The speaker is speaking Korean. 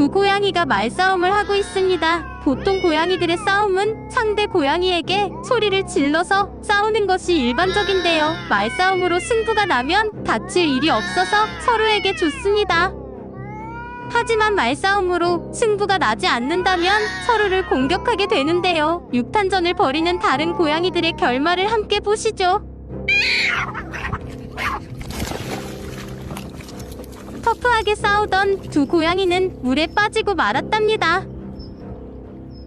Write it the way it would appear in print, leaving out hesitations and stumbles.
두 고양이가 말싸움을 하고 있습니다. 보통 고양이들의 싸움은 상대 고양이에게 소리를 질러서 싸우는 것이 일반적인데요. 말싸움으로 승부가 나면 다칠 일이 없어서 서로에게 좋습니다. 하지만 말싸움으로 승부가 나지 않는다면 서로를 공격하게 되는데요. 육탄전을 벌이는 다른 고양이들의 결말을 함께 보시죠. 터프하게 싸우던 두 고양이는 물에 빠지고 말았답니다.